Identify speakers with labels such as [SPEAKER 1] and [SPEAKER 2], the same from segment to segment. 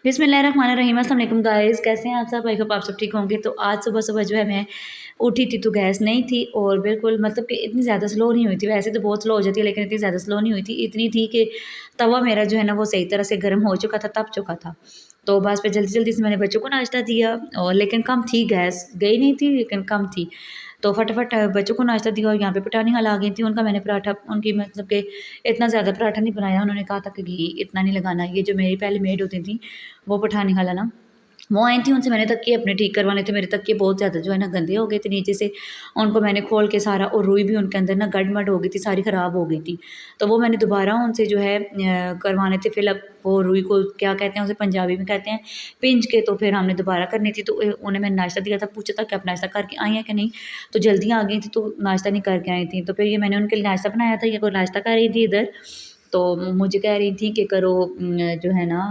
[SPEAKER 1] बिस्मिल्लाहिर्रहमानिर्रहीम, अस्सलाम वालेकुम गाइस, कैसे हैं आप सब? आई होप आप सब ठीक होंगे। तो आज सुबह-सुबह जो है मैं उठी थी तो गैस नहीं थी और बिल्कुल मतलब कि इतनी ज़्यादा स्लो नहीं हुई थी। वैसे तो बहुत स्लो हो जाती है लेकिन इतनी ज़्यादा स्लो नहीं हुई थी। इतनी थी कि तवा मेरा जो है ना वो सही तरह से गर्म हो चुका था, तप चुका था। तो बस फिर जल्दी-जल्दी से मैंने बच्चों को नाश्ता दिया और लेकिन कम थी गैस, गई नहीं थी लेकिन कम थी। तो फटाफट बच्चों को नाश्ता दिया और यहाँ पे पटानी हाल आ गई थी। उनका मैंने पराठा उनकी मतलब कि इतना ज़्यादा पराठा नहीं बनाया। उन्होंने कहा था कि घी इतना नहीं लगाना। ये जो मेरी पहले मेड होती थी वो पठानी खाला ना, वो आई थी, उनसे मैंने तकिए अपने ठीक करवाने थे। मेरे तकिए बहुत ज़्यादा जो है ना गंदे हो गए थे नीचे से। उनको मैंने खोल के सारा, और रुई भी उनके अंदर ना गड़मड़ हो गई थी, सारी ख़राब हो गई थी। तो वो मैंने दोबारा उनसे जो है करवाने थे फिल अप। वो रुई को क्या कहते हैं, उसे पंजाबी में कहते हैं पिंज के। तो फिर हमने दोबारा करनी थी। तो उन्हें मैंने नाश्ता दिया था, पूछा था कि आप नाश्ता करके आई हैं कि नहीं। तो जल्दी आ गई थी तो नाश्ता नहीं करके आई थी। तो फिर ये मैंने उनके लिए नाश्ता बनाया था। ये कोई नाश्ता कर रही थी इधर, तो मुझे कह रही थी कि करो जो है ना,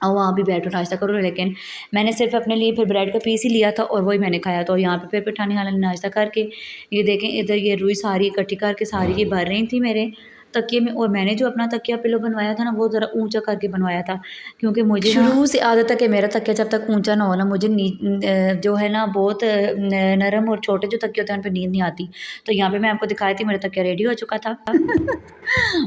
[SPEAKER 1] और वहाँ भी बैठो नाश्ता करो। लेकिन मैंने सिर्फ अपने लिए फिर ब्रेड का पीस ही लिया था और वही मैंने खाया। तो यहाँ पे फिर पठानी वाला ने नाश्ता करके, ये देखें इधर ये रुई सारी इकट्ठी करके सारी ये भर रही थी मेरे तकिए में। और मैंने जो अपना तकिया पिलो बनवाया था ना वो ज़रा ऊंचा करके बनवाया था, क्योंकि मुझे शुरू से आदत है कि मेरा तकिया जब तक ऊंचा ना हो ना, मुझे जो है ना बहुत नरम और छोटे जो तकिए होते हैं उन पर नींद नहीं आती। तो यहाँ पे मैं आपको दिखाई थी, मेरा तकिया रेडी हो चुका था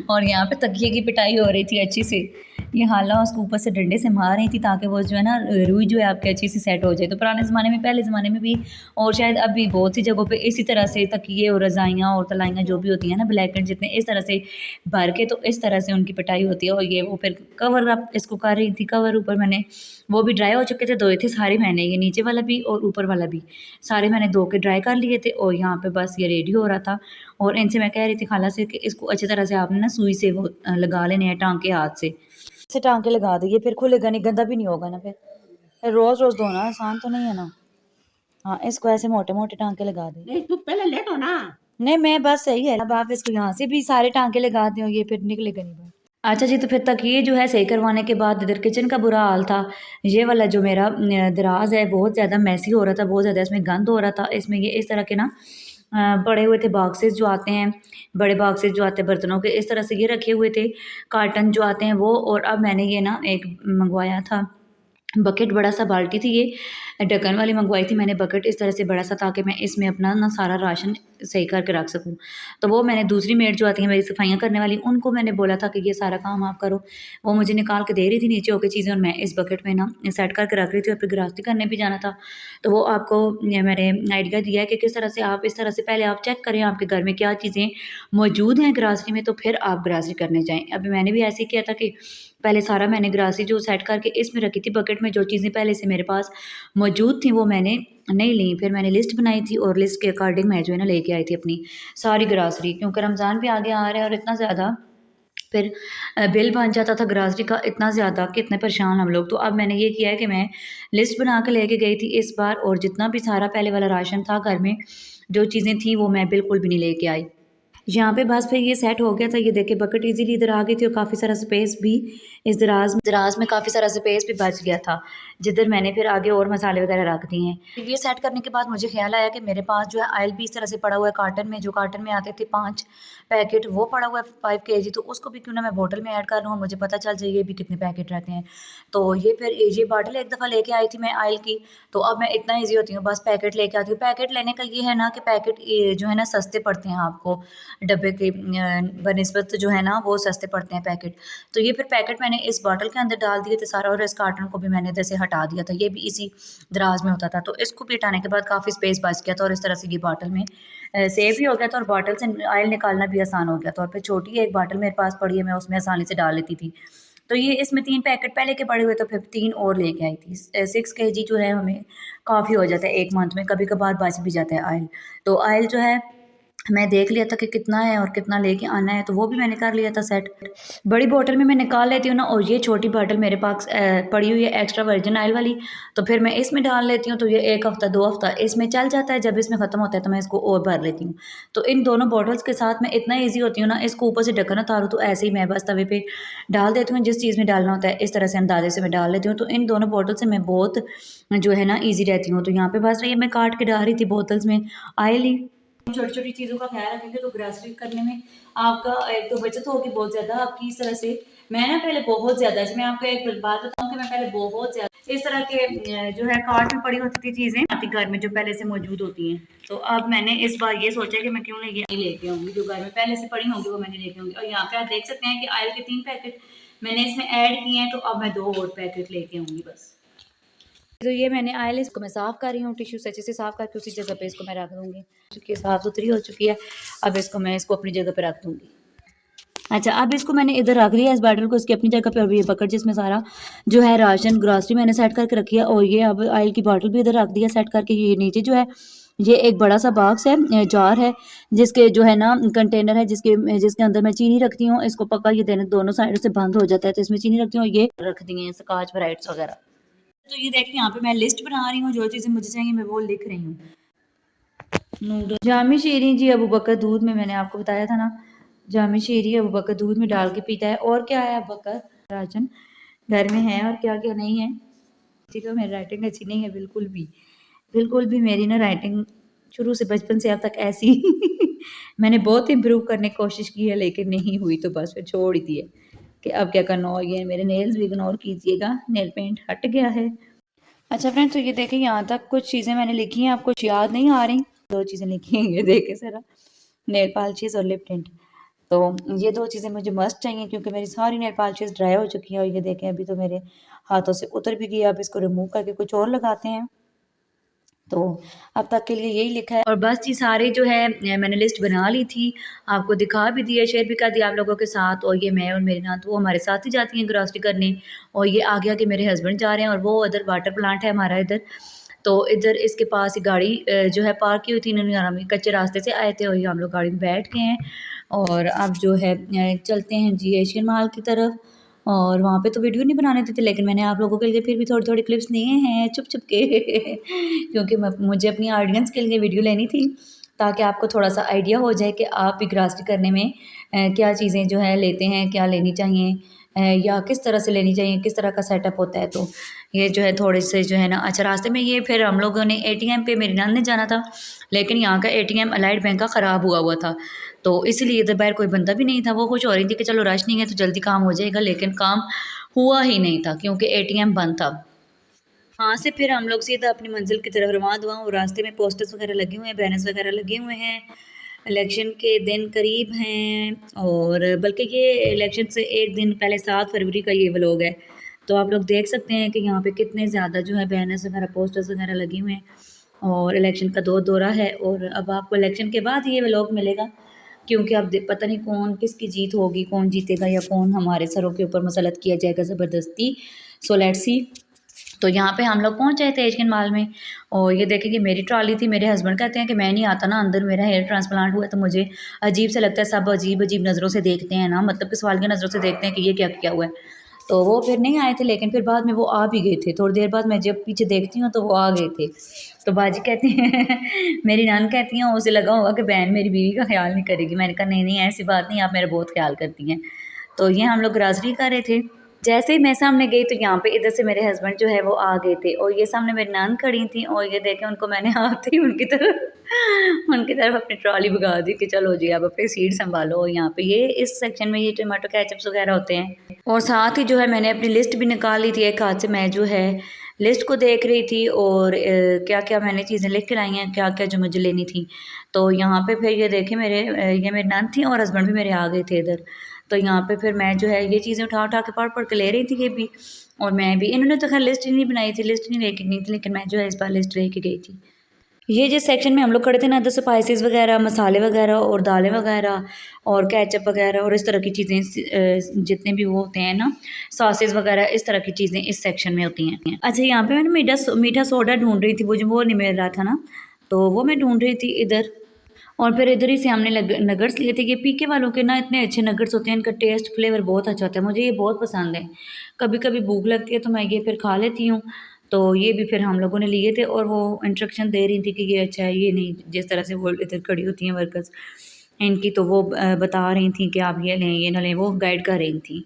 [SPEAKER 1] और यहाँ पे तकिए की पिटाई हो रही थी अच्छी से। ये हाला उसको ऊपर से डंडे से मार रही थी ताकि वो जो है ना रुई जो है आपकी अच्छी सी सेट हो जाए। तो पुराने ज़माने में, पहले ज़माने में भी और शायद अब भी बहुत सी जगहों पे इसी तरह से तकिए और रज़ाइयाँ और तलाइयाँ जो भी होती हैं ना ब्लैंकेट जितने, इस तरह से भर के तो इस तरह से उनकी पिटाई होती है। और ये वो फिर कवर आप इसको कर रही थी, कवर ऊपर मैंने वो भी ड्राई हो चुके थे, धोए थे सारे मैंने, ये नीचे वाला भी और ऊपर वाला भी सारे मैंने धो के ड्राई कर लिए थे। और यहाँ पे बस ये रेडी हो रहा था। और इनसे मैं कह रही थी खाला से कि इसको अच्छी तरह से आपने ना सुई से वो लगा लेने हैं टांके हाथ से टांके लगा दिए, फिर खुलेगा नहीं, गंदा भी नहीं होगा ना। फिर रोज़ रोज़ धोना आसान तो नहीं है ना। हाँ, इसको ऐसे मोटे मोटे टांके लगा दे।
[SPEAKER 2] नहीं तू पहले लेट हो ना।
[SPEAKER 1] नहीं मैं बस सही है। अब आप इसको यहाँ से भी सारे टांके लगा दें, ये फिर निकलेगा नहीं बाहर। अच्छा जी, तो फिर तक ये जो है सही करवाने के बाद इधर किचन का बुरा हाल था। ये वाला जो मेरा दराज है बहुत ज़्यादा मैसी हो रहा था, बहुत ज़्यादा इसमें गंद हो रहा था। इसमें ये इस तरह के ना पड़े हुए थे बॉक्सेस जो आते हैं, बड़े बॉक्सेस जो आते हैं बर्तनों के, इस तरह से ये रखे हुए थे, कार्टन जो आते हैं वो। और अब मैंने ये ना एक मंगवाया था बकेट, बड़ा सा बाल्टी थी, ये ढक्कन वाली मंगवाई थी मैंने बकेट इस तरह से बड़ा सा, ताकि मैं इसमें अपना ना सारा राशन सही करके रख सकूं। तो वो मैंने दूसरी मेड जो आती है मेरी सफाइयाँ करने वाली, उनको मैंने बोला था कि ये सारा काम आप करो। वो मुझे निकाल के दे रही थी नीचे होकर चीज़ें, और मैं इस बकेट में ना सेट करके रख रही थी। और फिर गृहस्थी करने भी जाना था। तो वो आपको मैंने आइडिया दिया है कि किस तरह से आप, इस तरह से पहले आप चेक करें आपके घर में क्या चीज़ें मौजूद हैं ग्रासरी में, तो फिर आप ग्रासरी करने जाएँ। अभी मैंने भी ऐसे ही किया था कि पहले सारा मैंने ग्रासरी जो सेट करके इसमें रखी थी बकेट में, जो चीज़ें पहले से मेरे पास मौजूद थी वो मैंने नहीं ली। फिर मैंने लिस्ट बनाई थी और लिस्ट के अकॉर्डिंग मैं जो है ना लेके आई थी अपनी सारी ग्रासरी, क्योंकि रमज़ान भी आगे आ रहा है और इतना ज़्यादा फिर बिल बन जाता था ग्रासरी का इतना ज़्यादा कि इतने परेशान हम लोग। तो अब मैंने ये किया है कि मैं लिस्ट बना के लेके गई थी इस बार, और जितना भी सारा पहले वाला राशन था घर में, जो चीज़ें थी वो मैं बिल्कुल भी नहीं लेके आई। यहाँ पे बस फिर ये सेट हो गया था। ये देखिए बकेट इजीली इधर आ गई थी और काफ़ी सारा स्पेस भी इस दराज में काफ़ी सारा स्पेस भी बच गया था, जिधर मैंने फिर आगे और मसाले वगैरह रख दिए हैं। ये सेट करने के बाद मुझे ख्याल आया कि मेरे पास जो है ऑयल भी इस तरह से पड़ा हुआ है कार्टन में, जो कार्टन में आते थे 5 पैकेट, वो पड़ा हुआ है 5 kg। तो उसको भी क्यों ना मैं बोतल में ऐड कर लूँ, मुझे पता चल जाए ये भी कितने पैकेट रहते हैं। तो ये फिर ये बॉटल एक दफ़ा लेके आई थी मैं ऑयल की। तो अब मैं इतना ईजी होती हूँ, बस पैकेट लेके आती हूँ। पैकेट लेने का ये है ना कि पैकेट जो है ना सस्ते पड़ते हैं आपको, डब्बे के बनिस्बत जो है ना वो सस्ते पड़ते हैं पैकेट। तो ये फिर पैकेट मैंने इस बॉटल के अंदर डाल दिए थे सारा, और इस कार्टन को भी मैंने इधर से हटा दिया था। ये भी इसी दराज में होता था। तो इसको भी हटाने के बाद काफ़ी स्पेस बच गया था, और इस तरह से ये बॉटल में सेफ भी हो गया था, और बॉटल से ऑयल निकालना भी आसान हो गया था। और फिर छोटी एक बॉटल मेरे पास पड़ी है, मैं उसमें आसानी से डाल लेती थी। तो ये इसमें 3 पैकेट पहले के पड़े हुए, तो फिर 3 और लेके आई थी। 6 kg जो है हमें काफ़ी हो जाता है एक मंथ में, कभी कभार बच भी जाता है ऑयल। तो ऑयल जो है मैं देख लिया था कि कितना है और कितना लेके आना है, तो वो भी मैंने कर लिया था सेट। बड़ी बोतल में मैं निकाल लेती हूँ ना, और ये छोटी बोतल मेरे पास पड़ी हुई है एक्स्ट्रा वर्जिन ऑयल वाली, तो फिर मैं इसमें डाल लेती हूँ। तो ये 1 हफ़्ता 2 हफ़्ता इसमें चल जाता है। जब इसमें ख़त्म होता है तो मैं इसको और भर लेती हूँ। तो इन दोनों बॉटल्स के साथ मैं इतना ईजी होती हूँ ना, इसको ऊपर से ढक्कन उतारूँ तो ऐसे ही मैं बस तवे पे डाल देती हूँ, जिस चीज़ में डालना होता है इस तरह से अंदाजे से मैं डाल लेती हूँ। तो इन दोनों बॉटल से मैं बहुत जो है ना ईजी रहती हूँ। तो यहाँ पे बस ये मैं काट के डाल रही थी बोतल्स में ऑयल ही। छोटी छोटी चीज़ों का ख्याल रखेंगे तो ग्रॉसरी करने में आपका एक तो बचत होगी बहुत ज़्यादा आपकी। इस तरह से मैं ना पहले बहुत ज़्यादा, इसमें आपको एक बात बताऊँ थे मैं पहले बहुत ज़्यादा इस तरह के जो है कार्ट में पड़ी होती थी चीज़ें आती घर में जो पहले से मौजूद होती हैं। तो अब मैंने इस बार ये सोचा कि मैं क्यों नहीं ये लेके आऊँगी, जो घर में पहले से पड़ी होंगी वो मैंने लेके आऊँगी। और यहाँ पे आप देख सकते हैं कि ऑयल के 3 पैकेट मैंने इसमें ऐड किए हैं, तो अब मैं 2 और पैकेट लेके आऊँगी बस। तो ये मैंने ऑयल इसको मैं साफ़ कर रही हूँ, टिश्यू से अच्छे से साफ़ करके उसी जगह पे इसको मैं रख दूँगी। चूँकि साफ़ सुथरी हो चुकी है, अब मैं इसको अपनी जगह पे रख दूँगी। अच्छा, अब इसको मैंने इधर रख दिया इस बॉटल को इसकी अपनी जगह पे। और ये बकेट जिसमें सारा जो है राशन ग्रॉसरी मैंने सेट करके रखी है, और ये अब ऑयल की बॉटल भी इधर रख दिया सेट करके। ये नीचे जो है ये एक बड़ा सा बॉक्स है, जार है, जिसके जो है ना कंटेनर है, जिसके अंदर मैं चीनी रखती हूँ। इसको पक्का ये देने दोनों साइड से बंद हो जाता है, तो इसमें चीनी रखती हूँ। ये रख दी है स्कॉच ब्राइट्स वगैरह। तो ये देखिए यहाँ पे मैं लिस्ट बना रही हूँ, जो चीज़ें मुझे चाहिए मैं वो लिख रही हूँ। नूडल जामी शीरी जी अबू बकर दूध में, मैंने आपको बताया था ना, जामी शीरी अबू बकर दूध में डाल के पीता है। और क्या है, अबू बकर राजन घर में है और क्या क्या नहीं है। ठीक है, मेरी राइटिंग अच्छी नहीं है बिल्कुल भी मेरी ना राइटिंग शुरू से बचपन से अब तक ऐसी मैंने बहुत इम्प्रूव करने की कोशिश की है, लेकिन नहीं हुई, तो बस फिर छोड़ ही दी है कि अब क्या करना हो। ये मेरे नेल्स भी इग्नोर कीजिएगा, नेल पेंट हट गया है। अच्छा फ्रेंड्स, तो ये देखें यहाँ तक कुछ चीज़ें मैंने लिखी हैं, आपको याद नहीं आ रही। 2 चीज़ें लिखी हैं, ये देखें ज़रा, नेल पॉलिशेस और लिप टिंट। तो ये 2 चीज़ें मुझे मस्ट चाहिए, क्योंकि मेरी सारी नेल पॉलिशेस ड्राई हो चुकी हैं। और ये देखें अभी तो मेरे हाथों से उतर भी गई। अब इसको रिमूव करके कुछ और लगाते हैं। तो अब तक के लिए यही लिखा है। और बस जी सारे जो है मैंने लिस्ट बना ली थी, आपको दिखा भी दिया, शेयर भी कर दिया आप लोगों के साथ। और ये मैं और मेरी नात वो हमारे साथ ही जाती हैं ग्रॉसरी करने। और ये आगे आगे मेरे हस्बैंड जा रहे हैं, और वो उधर वाटर प्लांट है हमारा इधर। तो इधर इसके पास ही गाड़ी जो है पार्क की हुई थी, इन्होंने हम कच्चे रास्ते से आए थे और ये हम लोग गाड़ी में बैठ गए हैं। और अब जो है चलते हैं जी एशियन मॉल की तरफ। और वहाँ पे तो वीडियो नहीं बनाने देते, लेकिन मैंने आप लोगों के लिए फिर भी थोड़ी थोड़ी क्लिप्स लिए हैं छुप छुप के क्योंकि मुझे अपनी ऑडियंस के लिए वीडियो लेनी थी, ताकि आपको थोड़ा सा आइडिया हो जाए कि आप भी ग्रॉसरी करने में क्या चीज़ें जो है लेते हैं, क्या लेनी चाहिए, या किस तरह से लेनी चाहिए, किस तरह का सेटअप होता है। तो ये जो है थोड़े से जो है ना, अच्छा रास्ते में ये फिर हम लोगों ने एटीएम पे मेरी नानी ने जाना था, लेकिन यहाँ का एटीएम अलाइड बैंक का ख़राब हुआ था, तो इसीलिए इधर बाहर कोई बंदा भी नहीं था। वो खुश हो रही थी कि चलो रश नहीं है तो जल्दी काम हो जाएगा, लेकिन काम हुआ ही नहीं था क्योंकि एटीएम बंद था। वहाँ से फिर हम लोग सीधा अपनी मंजिल की तरफ रवाना हुआ, और रास्ते में पोस्टर्स वगैरह लगे हुए हैं, बैनर्स वगैरह लगे हुए हैं। इलेक्शन के दिन करीब हैं, और बल्कि ये इलेक्शन से एक दिन पहले 7 फरवरी का ये व्लॉग है। तो आप लोग देख सकते हैं कि यहाँ पे कितने ज़्यादा जो है बैनर्स वगैरह पोस्टर्स वगैरह लगे हुए हैं, और इलेक्शन का दौरा है। और अब आपको इलेक्शन के बाद ये व्लॉग मिलेगा, क्योंकि अब पता नहीं कौन किसकी जीत होगी, कौन जीतेगा, या कौन हमारे सरों के ऊपर मसलत किया जाएगा ज़बरदस्ती। So let's see. तो यहाँ पे हम लोग पहुँच गए थे एशियन मॉल में, और ये देखें कि मेरी ट्रॉली थी। मेरे हस्बैंड कहते हैं कि मैं नहीं आता ना अंदर, मेरा हेयर ट्रांसप्लांट हुआ है, तो मुझे अजीब सा लगता है, सब अजीब अजीब नज़रों से देखते हैं ना, मतलब कि सवाल की नज़रों से देखते हैं कि ये क्या किया हुआ है। तो वो फिर नहीं आए थे, लेकिन फिर बाद में वो आ भी गए थे। थोड़ी देर बाद मैं जब पीछे देखती हूँ तो वो आ गए थे। तो बाजी कहती हैं मेरी नान कहती हैं उसे लगा होगा कि बहन मेरी बीवी का ख्याल नहीं करेगी। मैंने कहा नहीं नहीं, ऐसी बात नहीं, आप मेरा बहुत ख्याल करती हैं। तो ये हम लोग ग्रॉसरी कर रहे थे। जैसे ही मैं सामने गई तो यहाँ पे इधर से मेरे हस्बैंड जो है वो आ गए थे, और ये सामने मेरी नान खड़ी थी, और ये देखें उनको मैंने आते ही उनकी तरफ अपनी ट्रॉली भगा दी कि चलो जी आप अपनी सीट संभालो। और यहाँ पे ये इस सेक्शन में ये टमाटो केचप्स वगैरह होते हैं। और साथ ही जो है मैंने अपनी लिस्ट भी निकाल ली थी, एक हाथ से मैं जो है लिस्ट को देख रही थी, और क्या क्या मैंने चीज़ें लिख के लाई हैं, क्या क्या जो मुझे लेनी थी। तो यहाँ पे फिर ये देखें ये मेरी नान थी, और हस्बैंड भी मेरे आ गए थे इधर। तो यहाँ पे फिर मैं जो है ये चीज़ें उठा उठा के पढ़ के ले रही थी ये भी, और मैं भी। इन्होंने तो खैर लिस्ट ही नहीं बनाई थी, लिस्ट नहीं लेके गई थी, लेकिन मैं जो है इस बार लिस्ट लेके गई थी। ये जिस सेक्शन में हम लोग खड़े थे ना, तो स्पाइसेस वगैरह, मसाले वगैरह, और दालें वगैरह, और केचप वगैरह, और इस तरह की चीज़ें जितने भी वो होते हैं ना, सॉसेस वगैरह, इस तरह की चीज़ें इस सेक्शन में होती हैं। अच्छा, यहाँ पे मैंने मीठा सोडा ढूंढ रही थी, वो नहीं मिल रहा था ना, तो वो मैं ढूंढ रही थी इधर। और फिर इधर ही से हमने नगर्स लिए थे। ये पीके वालों के ना इतने अच्छे नगर्स होते हैं, इनका टेस्ट फ्लेवर बहुत अच्छा होता है, मुझे ये बहुत पसंद है। कभी कभी भूख लगती है तो मैं ये फिर खा लेती हूँ। तो ये भी फिर हम लोगों ने लिए थे, और वो इंस्ट्रक्शन दे रही थी कि ये अच्छा है, ये नहीं, जिस तरह से वो इधर खड़ी होती हैं वर्कर्स इनकी, तो वो बता रही थी कि आप ये लें ये ना लें, वो गाइड कर रही थी।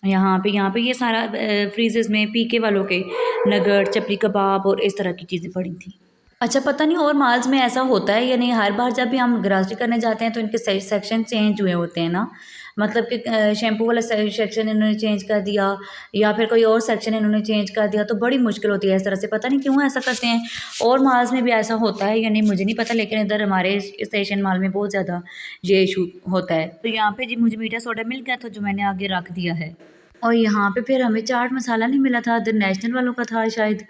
[SPEAKER 1] यहाँ पे ये सारा फ्रीजेस में पीके वालों के नगट, चपली कबाब और इस तरह की चीज़ें पड़ी थी। अच्छा, पता नहीं और मॉल्स में ऐसा होता है या नहीं, हर बार जब भी हम ग्रॉसरी करने जाते हैं तो इनके सेक्शन चेंज हुए होते हैं ना, मतलब कि शैम्पू वाला सेक्शन इन्होंने चेंज कर दिया या फिर कोई और सेक्शन इन्होंने चेंज कर दिया, तो बड़ी मुश्किल होती है इस तरह से। पता नहीं क्यों ऐसा करते हैं, और मॉल्स में भी ऐसा होता है या नहीं मुझे नहीं पता, लेकिन इधर हमारे स्टेशन मॉल में बहुत ज़्यादा ये इशू होता है। तो यहाँ पे जी मुझे मीठा सोडा मिल गया था जो मैंने आगे रख दिया है। और यहाँ पे फिर हमें चाट मसाला नहीं मिला था, इधर नेशनल वालों का था शायद,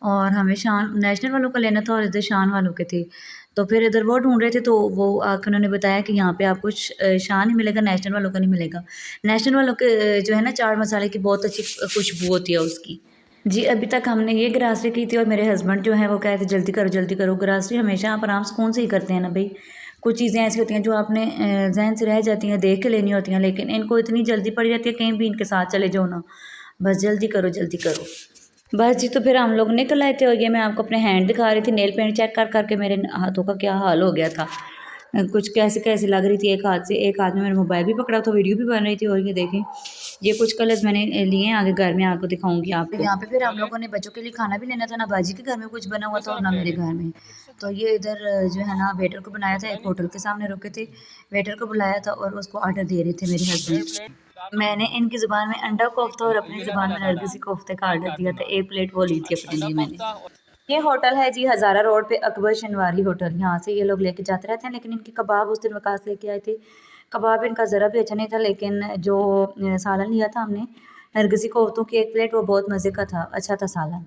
[SPEAKER 1] और हमें शान नेशनल वालों का लेना था और इधर शान वालों के थे। तो फिर इधर वो ढूँढ रहे थे, तो वो आके उन्होंने बताया कि यहाँ पे आपको शान ही मिलेगा, नेशनल वालों का नहीं मिलेगा। नेशनल वालों के जो है ना चाट मसाले की बहुत अच्छी खुशबू होती है उसकी। जी, अभी तक हमने ये ग्रासरी की थी और मेरे हस्बैंड जो हैं वो कह रहे थे जल्दी करो। ग्रासरी हमेशा आप आराम सुकून से ही करते हैं ना भई। कुछ चीज़ें ऐसी होती हैं जो आपने ज़हन से रह जाती हैं, देख के लेनी होती हैं, लेकिन इनको इतनी जल्दी पड़ जाती है कहीं भी इनके साथ चले जाओ ना, बस जल्दी करो, जल्दी करो। बस जी, तो फिर हम लोग निकल आए थे और ये मैं आपको अपने हैंड दिखा रही थी, नेल पेंट चेक कर के मेरे हाथों का क्या हाल हो गया था। कुछ कैसे लग रही थी एक हाथ से, एक हाथ में मैंने मोबाइल भी पकड़ा था, वीडियो भी बन रही थी। और ये देखें, ये कुछ कलर्स मैंने लिए हैं, आगे घर में आपको दिखाऊंगी आपको। यहाँ पे फिर हम लोगों ने बच्चों के लिए खाना भी लेना था, ना बाजी के घर में कुछ बना हुआ था और ना मेरे घर में। तो ये इधर जो है ना वेटर को बनाया था, एक होटल के सामने रुके थे, वेटर को बुलाया था और उसको ऑर्डर दे रहे थे मेरे हस्बैंड। मैंने इनकी ज़ुबान में अंडा कोफ्ता और अपनी ज़ुबान में नरगिसी कोफ्ते का ऑर्डर दिया था, एक प्लेट वो ली थी अपने लिए मैंने। ये होटल है जी हज़ारा रोड पे, अकबर शनवारी होटल। यहाँ से ये लोग लेके जाते रहते हैं, लेकिन इनके कबाब उस दिन वकास लेके आए थे, कबाब इनका ज़रा भी अच्छा नहीं था, लेकिन जो सालन लिया था हमने नरगिसी कोफ्तों की एक प्लेट, वो बहुत मज़े का था, अच्छा था सालन।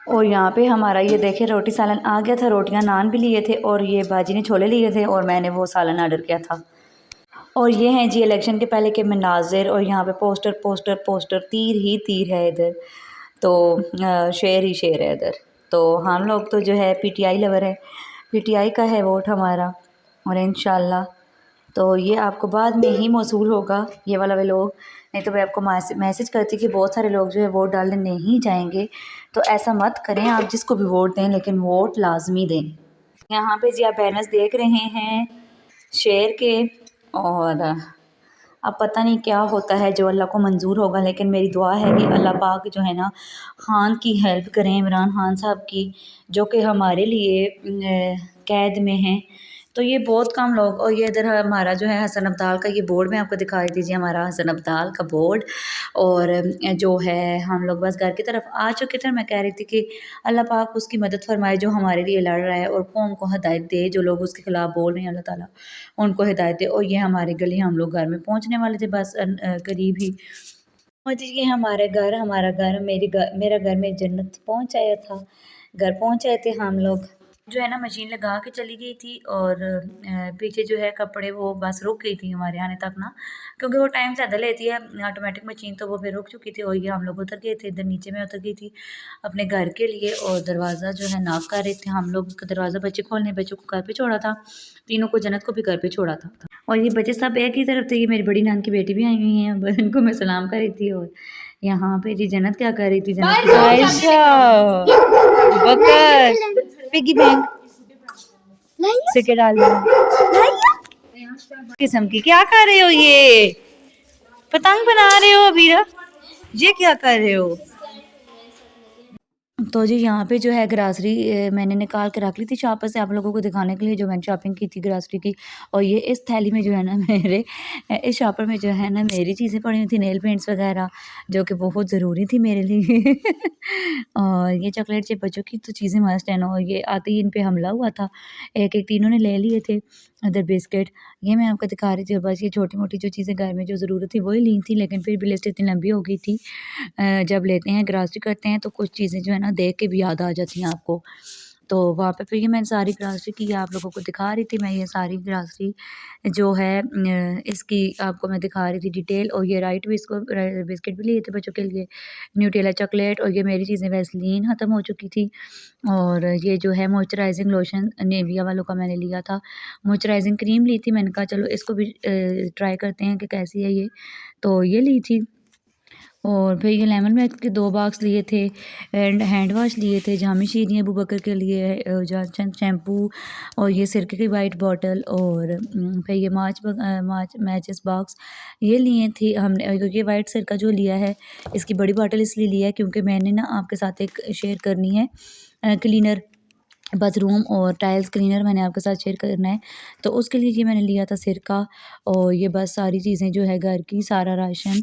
[SPEAKER 1] और यहाँ पे हमारा ये देखिए रोटी सालन आ गया था, रोटियाँ नान भी लिए थे और ये बाजी ने छोले लिए थे और मैंने वो सालन ऑर्डर किया था। और ये हैं जी इलेक्शन के पहले के मनाजिर, और यहाँ पे पोस्टर पोस्टर पोस्टर, तीर ही तीर है इधर, तो शेर ही शेर है इधर। तो हम लोग तो जो है पीटीआई लवर है, पीटीआई का है वोट हमारा, और इंशाल्लाह तो ये आपको बाद में ही मौसूल होगा ये वाला व्लॉग। नहीं तो मैं आपको मैसेज करती कि बहुत सारे लोग जो है वोट डालने नहीं जाएंगे, तो ऐसा मत करें, आप जिसको भी वोट दें लेकिन वोट लाजमी दें। यहाँ पे जी आप बैनर्स देख रहे हैं शेर के, और अब पता नहीं क्या होता है जो अल्लाह को मंजूर होगा, लेकिन मेरी दुआ है कि अल्लाह पाक जो है ना खान की हेल्प करें, इमरान खान साहब की, जो कि हमारे लिए कैद में हैं। तो ये बहुत कम लोग, और ये इधर हमारा जो है हसन अब्दाल का ये बोर्ड मैं आपको दिखा दीजिए, हमारा हसन अब्दाल का बोर्ड। और जो है हम लोग बस घर की तरफ आ चुके थे, मैं कह रही थी कि अल्लाह पाक उसकी मदद फरमाए जो हमारे लिए लड़ रहा है, और कौम को हिदायत दे, जो लोग उसके खिलाफ बोल रहे हैं अल्लाह ताला उनको हिदायत दे। और ये हमारी गली, हम लोग घर में पहुंचने वाले थे बस करीब ही। और जी ये हमारा घर मेरा घर में जन्नत पहुंच आया था, घर पहुंच आए थे हम लोग। जो है ना मशीन लगा के चली गई थी, और पीछे जो है कपड़े वो बस रुक गई थी हमारे आने तक ना, क्योंकि वो टाइम ज़्यादा लेती है ऑटोमेटिक मशीन, तो वो फिर रुक चुकी थी। और ये हम लोग उतर गए थे इधर, नीचे में उतर गई थी अपने घर के लिए, और दरवाज़ा जो है नॉक कर रहे थे हम लोग, उसका दरवाज़ा बच्चे खोलने, बच्चों को घर पे छोड़ा था, तीनों को, जन्नत को भी घर पे छोड़ा था। और ये बच्चे सब एक ही तरफ थे, ये मेरी बड़ी नान की बेटी भी आई हुई हैं, अब इनको मैं सलाम कर रही थी। और यहाँ पे जी जन्नत क्या कर रही थी, जन्नत आयशा बकर पिगी बैंक सिक्के डाल किस्म की क्या कर रहे हो, ये पतंग बना रहे हो अबीरा, ये क्या कर रहे हो। तो जी यहाँ पे जो है ग्रासरी मैंने निकाल के रख ली थी शॉपर से आप लोगों को दिखाने के लिए, जो मैंने शॉपिंग की थी ग्रासरी की। और ये इस थैली में जो है ना मेरे इस शॉपर में जो है ना मेरी चीज़ें पड़ी हुई थी, नेल पेंट्स वगैरह, जो कि बहुत ज़रूरी थी मेरे लिए और ये चॉकलेट चिप बच्चों की तो चीज़ें मस्त है ना, और ये आते ही इन पे हमला हुआ था, एक एक तीनों ने ले लिए थे। इधर बिस्किट ये मैं आपको दिखा रही थी, और बस ये छोटी मोटी जो चीज़ें घर में जो ज़रूरत थी वही ली थी, लेकिन फिर भी लिस्ट इतनी लंबी हो गई थी। जब लेते हैं ग्रासरी करते हैं तो कुछ चीज़ें जो है ना देख के भी याद आ जाती हैं आपको। तो वहाँ पे फिर ये मैंने सारी ग्रासरी की आप लोगों को दिखा रही थी, मैं ये सारी ग्रासरी जो है इसकी आपको मैं दिखा रही थी डिटेल। और ये राइट बिस्किट भी लिए थे बच्चों के लिए, न्यूट्रेला चॉकलेट, और ये मेरी चीज़ें वैसलीन ख़त्म हो चुकी थी। और ये जो है मॉइस्चराइजिंग लोशन निविया वालों का मैंने लिया था, मॉइस्चराइजिंग क्रीम ली थी, मैंने कहा चलो इसको भी ट्राई करते हैं कि कैसी है ये, तो ये ली थी। और फिर ये लेमन मैथ के 2 बॉक्स लिए थे, एंड हैंड वाश लिए थे, जामी शीरी अबू बकर के लिए, जॉनसन शैम्पू, और ये सिरके की वाइट बॉटल, और फिर ये मार्च मैचेस बॉक्स ये लिए थे हमने, क्योंकि ये वाइट सिरका जो लिया है इसकी बड़ी बॉटल इसलिए लिया है क्योंकि मैंने ना आपके साथ एक शेयर करनी है क्लीनर, बाथरूम और टाइल्स क्लीनर मैंने आपके साथ शेयर करना है। तो उसके लिए ये मैंने लिया था सिरका और ये बस सारी चीज़ें जो है घर की, सारा राशन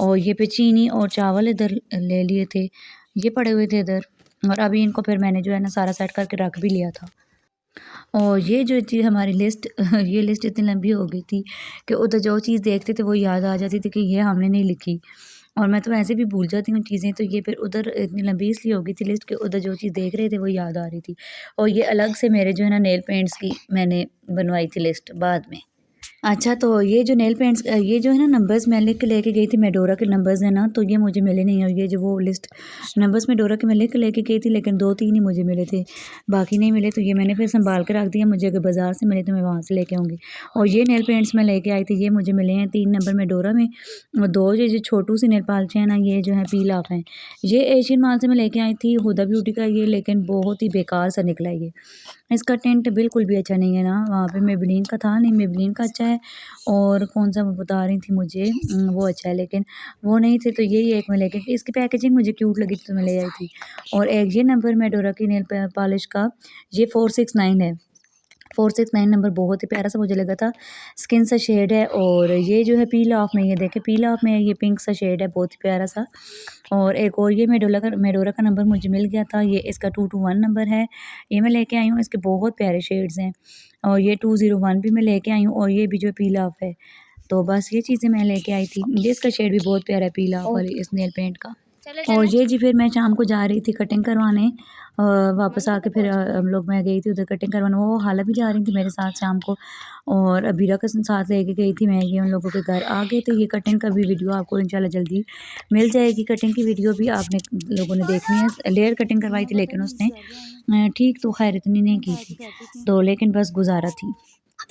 [SPEAKER 1] और ये पे चीनी और चावल इधर ले लिए थे। ये पड़े हुए थे इधर और अभी इनको फिर मैंने जो है ना सारा सेट करके रख भी लिया था। और ये जो थी हमारी लिस्ट ये लिस्ट इतनी लंबी हो गई थी कि उधर जो चीज़ देखते थे वो याद आ जाती थी कि ये हमने नहीं लिखी। और मैं तो वैसे भी भूल जाती हूँ चीज़ें, तो ये फिर उधर इतनी लंबी इसलिए हो गई थी लिस्ट कि उधर जो चीज़ देख रहे थे वो याद आ रही थी। और ये अलग से मेरे जो है ना नेल पेंट्स की मैंने बनवाई थी लिस्ट बाद में। अच्छा, तो ये जो नेल पेंट्स ये जो है ना नंबर्स मैं लिख के लेके गई थी, मेडोरा के नंबर्स हैं ना, तो ये मुझे मिले नहीं। और ये जो वो लिस्ट नंबर्स मेडोरा के मैं लिख के लेके गई थी, लेकिन 2-3 ही मुझे मिले थे, बाकी नहीं मिले। तो ये मैंने फिर सँभाल के रख दिया, मुझे अगर बाज़ार से मिले तो मैं वहाँ से लेके आऊँगी। और ये नेल पेंट्स मैं लेके आई थी, ये मुझे मिले हैं 3 नंबर मेडोरा में और 2 ये जो छोटू सी नेल पॉलिश है ना, ये जो है पील ऑफ हैं। ये एशियन मॉल से मैं लेके आई थी, हुदा ब्यूटी का ये, लेकिन बहुत ही बेकार सा निकला ये। इसका टिंट बिल्कुल भी अच्छा नहीं है ना, वहाँ पे मेबेलिन का था नहीं, मेबेलिन का अच्छा है और कौन-सा वो बता रही थी मुझे वो अच्छा है, लेकिन वो नहीं थे। तो यही एक मैं लेके इसकी पैकेजिंग मुझे क्यूट लगी थी तो मैं ले आई थी। और एक ये नंबर मेडोरा की नेल पॉलिश का ये 469 है। 469 नंबर बहुत ही प्यारा सा मुझे लगा था, स्किन सा शेड है। और ये जो है पील ऑफ में, ये देखें पील ऑफ में ये पिंक सा शेड है, बहुत ही प्यारा सा। और एक और ये मेडोरा का नंबर मुझे मिल गया था, ये इसका 221 नंबर है, ये मैं लेके आई हूँ। इसके बहुत प्यारे शेड्स हैं। और ये 201 भी मैं लेके आई हूँ और ये भी जो पील ऑफ है। तो बस ये चीज़ें मैं लेके आई थी। ये इसका शेड भी बहुत प्यारा है पील ऑफ वाली इस नेल पेंट का। और ये जी फिर मैं शाम को जा रही थी कटिंग करवाने, वापस आके फिर हम लोग मैं गई थी उधर कटिंग करवाने, वो हाला भी जा रही थी मेरे साथ शाम को। और अबीरा के साथ लेके गई थी मैं, ये उन लोगों के घर आ गए थे। ये कटिंग का भी वीडियो आपको इंशाल्लाह जल्दी मिल जाएगी। कटिंग की वीडियो भी आपने लोगों ने देखनी है। लेयर कटिंग करवाई थी लेकिन उसने ठीक तो खैर इतनी नहीं की थी, तो लेकिन बस गुजारा थी।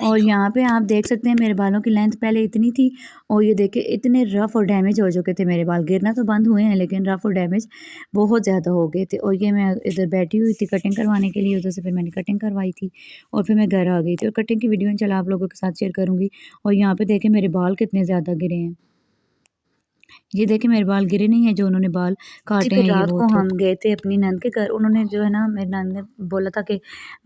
[SPEAKER 1] और यहाँ पे आप देख सकते हैं मेरे बालों की लेंथ पहले इतनी थी और ये देखिए इतने रफ़ और डैमेज हो चुके थे मेरे बाल। गिरना तो बंद हुए हैं लेकिन रफ़ और डैमेज बहुत ज़्यादा हो गए थे। और ये मैं इधर बैठी हुई थी कटिंग करवाने के लिए, उधर से फिर मैंने कटिंग करवाई थी और फिर मैं घर आ गई थी। और कटिंग की वीडियो इंशाल्लाह आप लोगों के साथ शेयर करूँगी। और यहाँ पे देखें मेरे बाल कितने ज़्यादा गिरे हैं। ये देखिए मेरे बाल गिरे नहीं हैं, जो उन्होंने बाल काटे हैं ये
[SPEAKER 2] रात
[SPEAKER 1] वो
[SPEAKER 2] को
[SPEAKER 1] थे।
[SPEAKER 2] हम गए थे अपनी नंद के घर। उन्होंने जो है ना मेरी नंद ने बोला था कि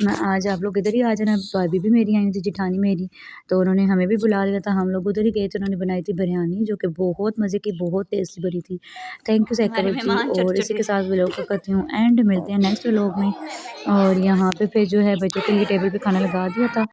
[SPEAKER 2] मैं आज आप लोग इधर ही आ जाना। भाभी भी मेरी आई थी, जेठानी मेरी, तो उन्होंने हमें भी बुला लिया था। हम लोग उधर ही गए थे। उन्होंने बनाई थी बिरयानी जो कि बहुत मज़े की, बहुत टेस्टी बनी थी। थैंक यू
[SPEAKER 1] हमारे
[SPEAKER 2] सैकबर जी।
[SPEAKER 1] मेहमान
[SPEAKER 2] और इसी
[SPEAKER 1] छोटे-छोटे
[SPEAKER 2] के साथ व्लॉग को करती हूँ एंड मिलते हैं नेक्स्ट व्लॉग में। और यहाँ पे फिर जो है बच्चों के लिए टेबल पे खाना लगा दिया था।